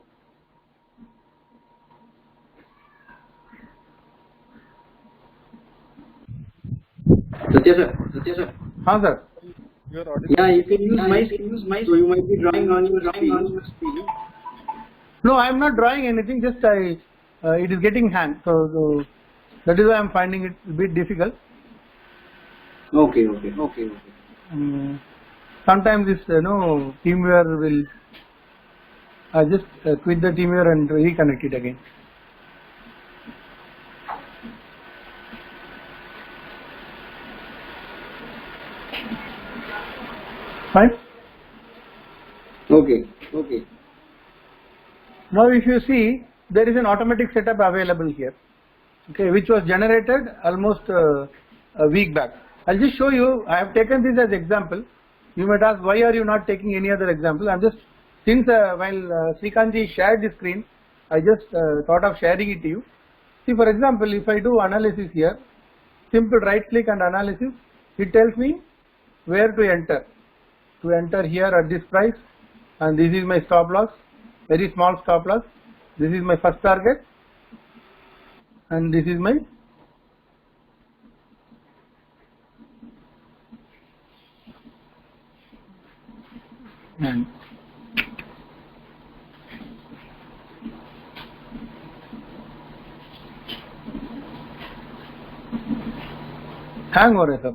Satya sir. Haan sir. You are audible. Yeah, you can use mic. So you might be drawing on your screen. No, I am not drawing anything. Just it is getting hang. So that is why I am finding it a bit difficult. Okay. Sometimes this TeamViewer will. I just quit the TeamViewer and reconnect it again. Fine. Okay. Now if you see, there is an automatic setup available here, okay, which was generated almost a week back. I'll just show you. I have taken this as example. You might ask, why are you not taking any other example? I'm just, since while Srikanth shared the screen, I just thought of sharing it to you. See, for example, if I do analysis here, simple right click and analysis, it tells me where to enter. To enter here at this price, and this is my stop loss, very small stop loss. This is my first target, and this is my hang over sir.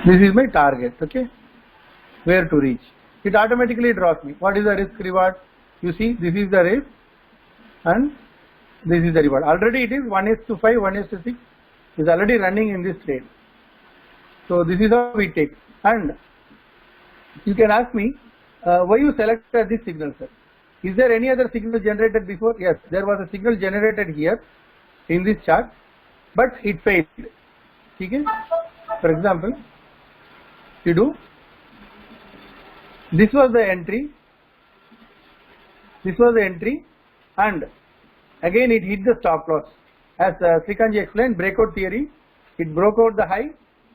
This is my target, okay, where to reach. It automatically draws me. What is the risk reward? You see, this is the risk and this is the reward. Already it is 1:5, 1:6 is already running in this trade. So this is how we take. And you can ask me, why you selected this signal, sir? Is there any other signal generated before? Yes, there was a signal generated here in this chart, but it failed. Okay? For example, you do, this was the entry, and again it hit the stop loss. As Srikanji explained, breakout theory, it broke out the high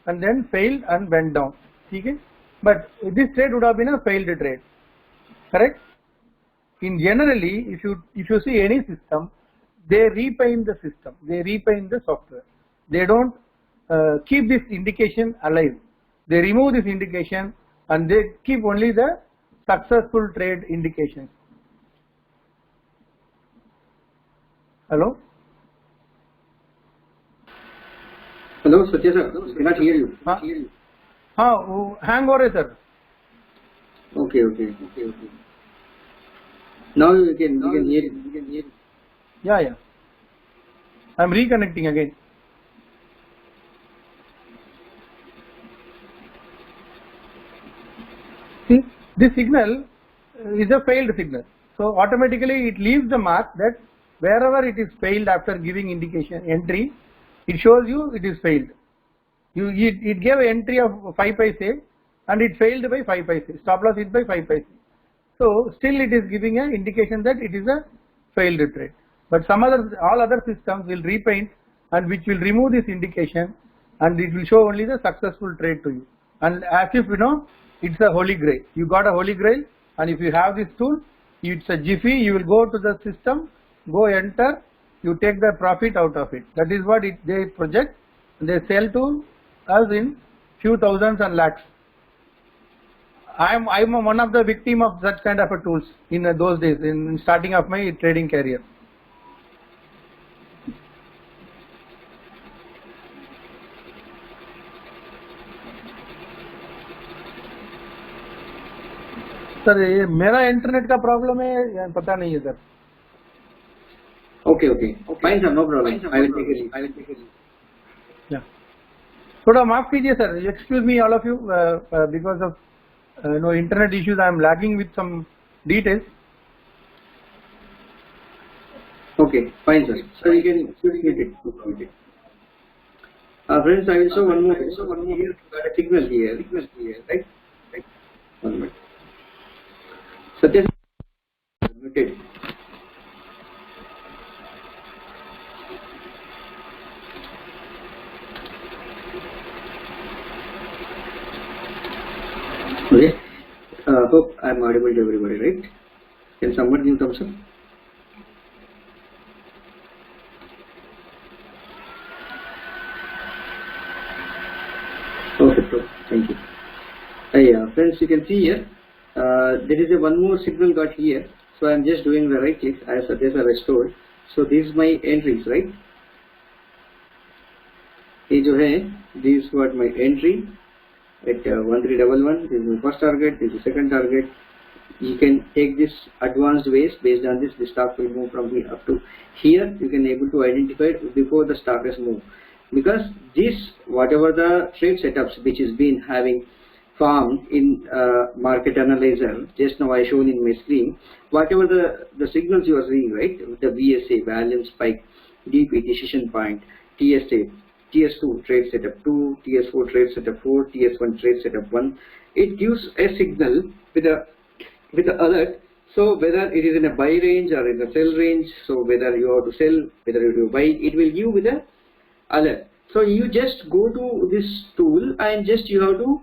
and then failed and went down. Okay? But this trade would have been a failed trade, correct? In generally, if you see any system, they repaint the system, they repaint the software. They don't keep this indication alive. They remove this indication and they keep only the successful trade indications. Hello? Hello, Satya sir. I cannot hear you. Hang over, sir. Okay. Now you can hear it. Yeah. I am reconnecting again. See, this signal is a failed signal. So automatically it leaves the mark that wherever it is failed after giving indication entry, it shows you it is failed. It gave an entry of 5 paise and it failed by 5 paise. Stop loss hit by 5 paise. So still it is giving an indication that it is a failed trade. But all other systems will repaint and which will remove this indication and it will show only the successful trade to you. And as if it's a holy grail. You got a holy grail, and if you have this tool, it's a jiffy. You will go to the system, go enter, you take the profit out of it. That is what they project. They sell to us in few thousands and lakhs. I'm one of the victim of such kind of a tools in those days, in starting of my trading career. Sir ये मेरा internet का problem है पता नहीं है sir. Okay. Fine sir, no problem. I will take it. Yeah. थोड़ा माफ कीजिए sir. Excuse me all of you because of internet issues. I am lagging with some details. Okay, fine sir. So you can get it. Friends, I will show one more here. Signal here, right? 1 minute. Satya, muted. Okay. Hope I am audible to everybody, right? Can someone give thumbs up? Okay, thank you. Friends, you can see here. There is one more signal got here, so I am just doing the right click as Satya sir has told. So this is my entries, right? This is what my entry at 1311. This is my first target. This is the second target. You can take this advanced ways. Based on this, the stock will move from here up to here. You can able to identify it before the stock has moved, because this whatever the trade setups which is been having formed in market analyzer, just now I shown in my screen, whatever the signals you are seeing, right? The VSA, volume spike, DP, decision point, TSA, TS2 trade setup 2, TS4 trade setup 4, TS1 trade setup 1. It gives a signal with the alert. So whether it is in a buy range or in the sell range, so whether you have to sell, whether you have to buy, it will give with a alert. So you just go to this tool and just you have to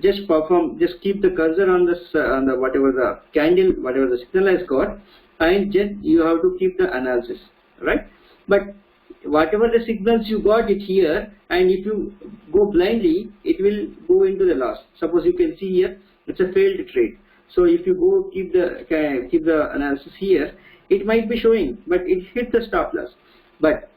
just perform, just keep the cursor on the whatever the candle, whatever the signal has got, and just you have to keep the analysis, right? But whatever the signals you got it here, and if you go blindly, it will go into the loss. Suppose you can see here, it's a failed trade. So if you go keep the analysis here, it might be showing, but it hit the stop loss. But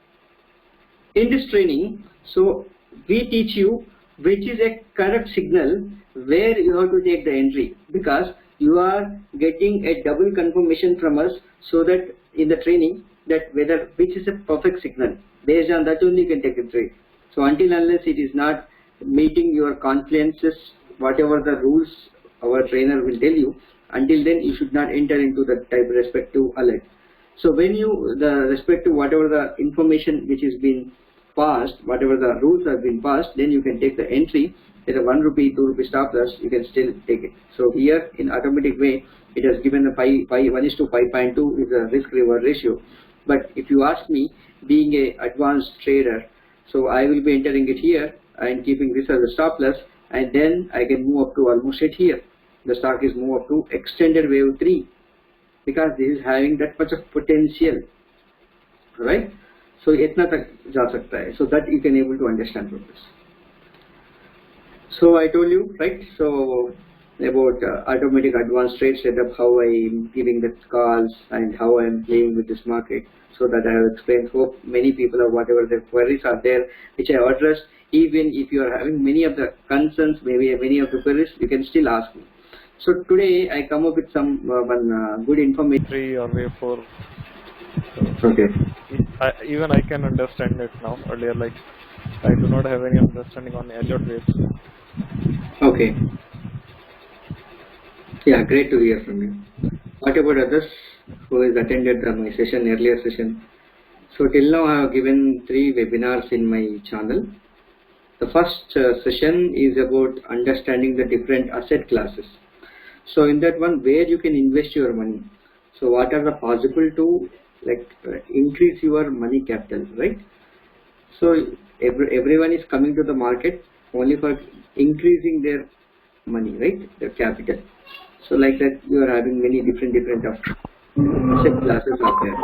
in this training, so we teach you which is a correct signal where you have to take the entry, because you are getting a double confirmation from us, so that in the training that whether which is a perfect signal, based on that only you can take a trade. So until unless it is not meeting your confluences, whatever the rules our trainer will tell you, until then you should not enter into the type respective alert. So when you respect to whatever the information which is being passed, whatever the rules have been passed, then you can take the entry. At a 1 rupee, 2 rupee stop loss, you can still take it. So here in automatic way, it has given the 1:5.2 is the risk reward ratio. But if you ask me, being a advanced trader, so I will be entering it here and keeping this as a stop loss, and then I can move up to almost it here. The stock is move up to extended wave 3 because this is having that much of potential, right? So itna tak ja sakta hai. So that you can able to understand from this. So I told you, right? So about automatic advanced trade setup, how I am giving the calls and how I am playing with this market. So that I have explained. Hope many people or whatever their queries are there, which I addressed. Even if you are having many of the concerns, maybe many of the queries, you can still ask me. So today I come up with some good information. 3 or wave 4. Okay. Even I can understand it now. Earlier, like I do not have any understanding on Elliott waves. Okay. Yeah, great to hear from you. What about others who has attended my session, earlier session? So till now I have given 3 webinars in my channel. The first session is about understanding the different asset classes. So in that one, where you can invest your money. So what are the possible to increase your money capital, right? So everyone is coming to the market only for increasing their money, right? Their capital. So like that, you are having many different of asset classes out there.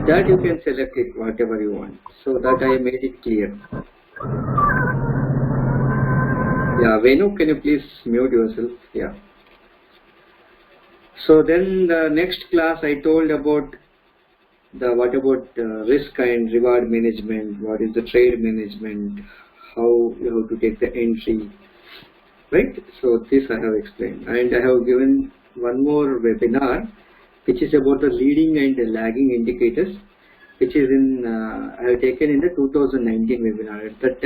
That you can select it whatever you want. So that I made it clear. Yeah, Venu, can you please mute yourself? Yeah. So then the next class I told about risk and reward management, what is the trade management, how you have to take the entry, right? So this I have explained, and I have given one more webinar which is about the leading and the lagging indicators, which is in I have taken in the 2019 webinar. At that time